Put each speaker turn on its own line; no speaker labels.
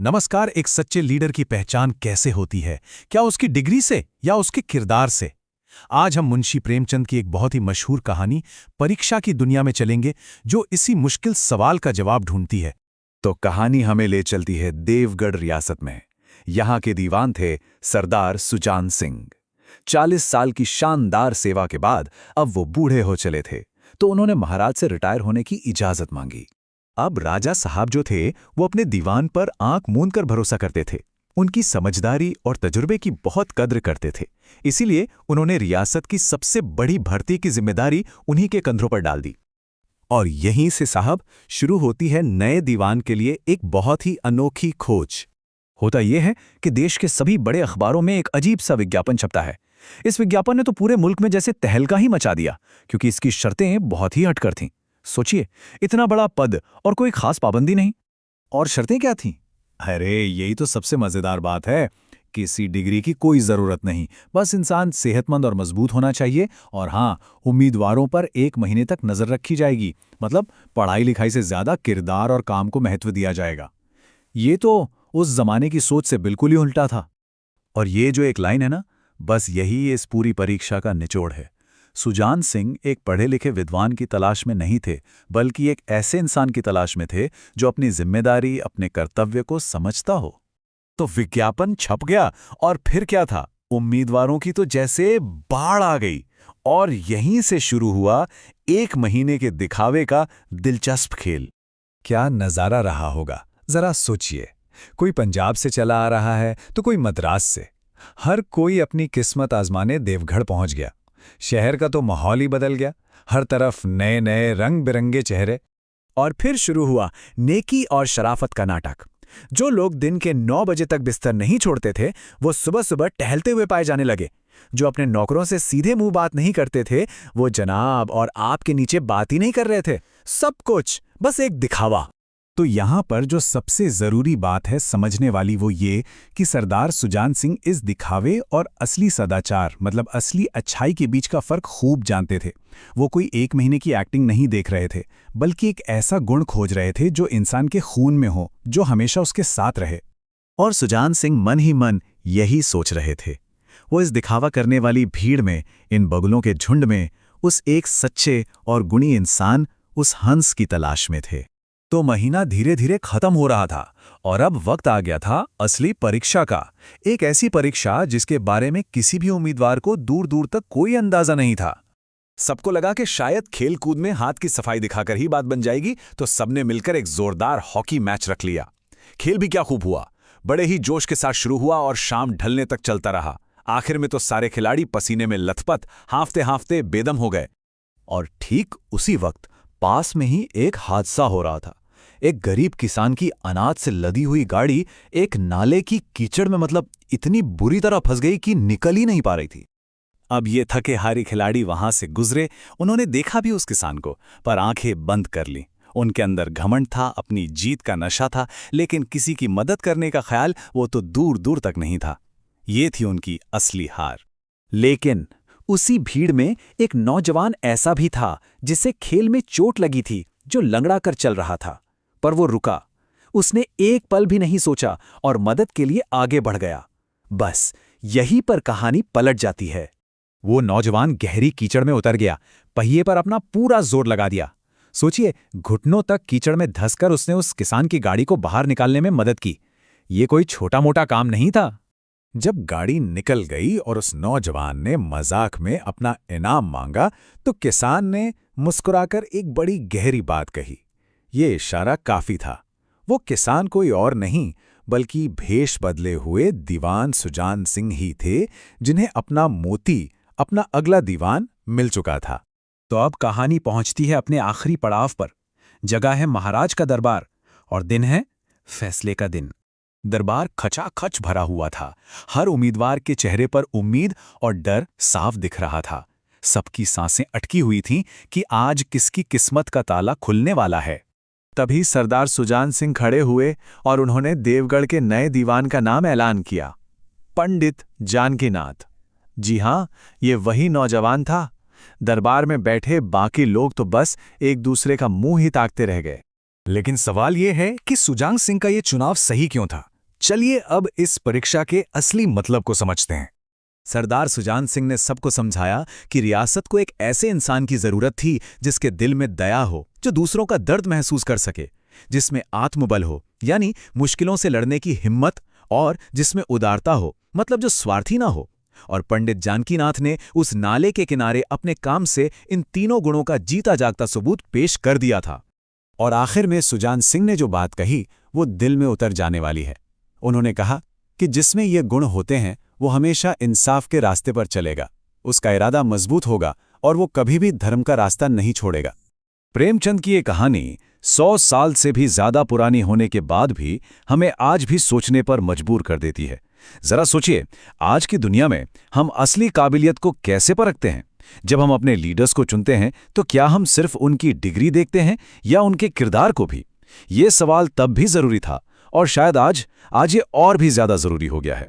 नमस्कार। एक सच्चे लीडर की पहचान कैसे होती है? क्या उसकी डिग्री से या उसके किरदार से? आज हम मुंशी प्रेमचंद की एक बहुत ही मशहूर कहानी परीक्षा की दुनिया में चलेंगे, जो इसी मुश्किल सवाल का जवाब ढूंढती है।
तो कहानी हमें ले चलती है देवगढ़ रियासत में। यहाँ के दीवान थे सरदार सुजान सिंह। 40 साल की शानदार सेवा के बाद अब वो बूढ़े हो चले थे, तो उन्होंने महाराज से रिटायर होने की इजाजत मांगी। अब राजा साहब जो थे वो अपने दीवान पर आंख मूंद कर भरोसा करते थे। उनकी समझदारी और तजुर्बे की बहुत कद्र करते थे। इसीलिए उन्होंने रियासत की सबसे बड़ी भर्ती की जिम्मेदारी उन्हीं के कंधों पर डाल दी। और यहीं से साहब शुरू होती है नए दीवान के लिए एक बहुत ही अनोखी खोज। होता यह है कि देश के सभी बड़े अखबारों में एक अजीब सा विज्ञापन छपता है। इस विज्ञापन ने तो पूरे मुल्क में जैसे तहलका ही मचा दिया, क्योंकि इसकी शर्तें बहुत ही हटकर थीं। सोचिए, इतना बड़ा पद और कोई खास पाबंदी नहीं। और शर्तें क्या थीं? अरे यही तो सबसे मजेदार बात है। किसी डिग्री की कोई जरूरत नहीं, बस इंसान सेहतमंद और मजबूत होना चाहिए। और हाँ, उम्मीदवारों पर 1 महीने तक नजर रखी जाएगी। मतलब पढ़ाई लिखाई से ज्यादा किरदार और काम को महत्व दिया जाएगा। ये तो उस जमाने की सोच से बिल्कुल ही उल्टा था। और ये जो एक लाइन है ना, बस यही इस पूरी परीक्षा का निचोड़ है। सुजान सिंह एक पढ़े लिखे विद्वान की तलाश में नहीं थे, बल्कि एक ऐसे इंसान की तलाश में थे जो अपनी जिम्मेदारी, अपने कर्तव्य को समझता हो। तो विज्ञापन छप गया और फिर क्या था, उम्मीदवारों की तो जैसे बाढ़ आ गई। और यहीं से शुरू हुआ 1 महीने के दिखावे का दिलचस्प खेल। क्या नजारा रहा होगा, जरा सोचिए। कोई पंजाब से चला आ रहा है तो कोई मद्रास से। हर कोई अपनी किस्मत आजमाने देवगढ़ पहुंच गया। शहर का तो माहौल ही बदल गया। हर तरफ नए नए रंग बिरंगे चेहरे। और फिर शुरू हुआ नेकी और शराफत का नाटक। जो लोग दिन के 9 बजे तक बिस्तर नहीं छोड़ते थे, वो सुबह सुबह टहलते हुए पाए जाने लगे। जो अपने नौकरों से सीधे मुंह बात नहीं करते थे, वो जनाब और आपके नीचे बात ही नहीं कर रहे थे। सब कुछ बस एक दिखावा। तो यहाँ पर जो सबसे जरूरी बात है समझने वाली, वो ये कि सरदार सुजान सिंह इस दिखावे और असली सदाचार, मतलब असली अच्छाई के बीच का फर्क खूब जानते थे। वो कोई 1 महीने की एक्टिंग नहीं देख रहे थे, बल्कि एक ऐसा गुण खोज रहे थे जो इंसान के खून में हो, जो हमेशा उसके साथ रहे। और सुजान सिंह मन ही मन यही सोच रहे थे। वो इस दिखावा करने वाली भीड़ में, इन बगुलों के झुंड में, उस एक सच्चे और गुणी इंसान, उस हंस की तलाश में थे। तो महीना धीरे धीरे खत्म हो रहा था और अब वक्त आ गया था असली परीक्षा का। एक ऐसी परीक्षा जिसके बारे में किसी भी उम्मीदवार को दूर दूर तक कोई अंदाजा नहीं था। सबको लगा कि शायद खेल कूद में हाथ की सफाई दिखाकर ही बात बन जाएगी, तो सबने मिलकर एक जोरदार हॉकी मैच रख लिया। खेल भी क्या खूब हुआ। बड़े ही जोश के साथ शुरू हुआ और शाम ढलने तक चलता रहा। आखिर में तो सारे खिलाड़ी पसीने में लथपथ, हांफते हांफते बेदम हो गए। और ठीक उसी वक्त पास में ही एक हादसा हो रहा था। एक गरीब किसान की अनाज से लदी हुई गाड़ी एक नाले की कीचड़ में, मतलब इतनी बुरी तरह फंस गई कि निकल ही नहीं पा रही थी। अब ये थके हारे खिलाड़ी वहां से गुजरे। उन्होंने देखा भी उस किसान को, पर आंखें बंद कर ली। उनके अंदर घमंड था, अपनी जीत का नशा था, लेकिन किसी की मदद करने का ख्याल वो तो दूर दूर तक नहीं था। ये थी उनकी असली हार। लेकिन उसी भीड़ में एक नौजवान ऐसा भी था जिसे खेल में चोट लगी थी, जो लंगड़ा कर चल रहा था। पर वो रुका। उसने एक पल भी नहीं सोचा और मदद के लिए आगे बढ़ गया। बस यहीं पर कहानी पलट जाती है। वो नौजवान गहरी कीचड़ में उतर गया, पहिए पर अपना पूरा जोर लगा दिया। सोचिए, घुटनों तक कीचड़ में धंसकर उसने उस किसान की गाड़ी को बाहर निकालने में मदद की। ये कोई छोटा मोटा काम नहीं था। जब गाड़ी निकल गई और उस नौजवान ने मजाक में अपना इनाम मांगा, तो किसान ने मुस्कुराकर एक बड़ी गहरी बात कही। ये इशारा काफी था। वो किसान कोई और नहीं, बल्कि भेष बदले हुए दीवान सुजान सिंह ही थे, जिन्हें अपना मोती, अपना अगला दीवान मिल चुका था। तो अब कहानी पहुंचती है अपने आखिरी पड़ाव पर। जगह है महाराज का दरबार और दिन है फैसले का दिन। दरबार खचाखच भरा हुआ था। हर उम्मीदवार के चेहरे पर उम्मीद और डर साफ दिख रहा था। सबकी सांसें अटकी हुई थीं कि आज किसकी किस्मत का ताला खुलने वाला है। तभी सरदार सुजान सिंह खड़े हुए और उन्होंने देवगढ़ के नए दीवान का नाम ऐलान किया, पंडित जानकीनाथ। जी हां, ये वही नौजवान था। दरबार में बैठे बाकी लोग तो बस एक दूसरे का मुंह ही ताकते रह गए। लेकिन सवाल ये है कि सुजान सिंह का ये चुनाव सही क्यों था? चलिए अब इस परीक्षा के असली मतलब को समझते हैं। सरदार सुजान सिंह ने सबको समझाया कि रियासत को एक ऐसे इंसान की जरूरत थी जिसके दिल में दया हो, जो दूसरों का दर्द महसूस कर सके, जिसमें आत्मबल हो यानी मुश्किलों से लड़ने की हिम्मत, और जिसमें उदारता हो मतलब जो स्वार्थी ना हो। और पंडित जानकीनाथ ने उस नाले के किनारे अपने काम से इन तीनों गुणों का जीता जागता सबूत पेश कर दिया था।
और आखिर में सुजान सिंह ने जो बात कही वो दिल में उतर जाने वाली है। उन्होंने कहा कि जिसमें ये गुण होते हैं वो हमेशा इंसाफ के रास्ते पर चलेगा, उसका इरादा मजबूत होगा और वो कभी भी धर्म का रास्ता नहीं छोड़ेगा।
प्रेमचंद की ये कहानी 100 साल से भी ज्यादा पुरानी होने के बाद भी हमें आज भी सोचने पर मजबूर कर देती है। जरा सोचिए, आज की दुनिया में हम असली काबिलियत को कैसे परखते हैं? जब हम अपने लीडर्स को चुनते हैं तो क्या हम सिर्फ उनकी डिग्री देखते हैं या उनके किरदार को भी? ये सवाल तब भी जरूरी था और शायद आज ये और भी ज्यादा जरूरी हो गया है।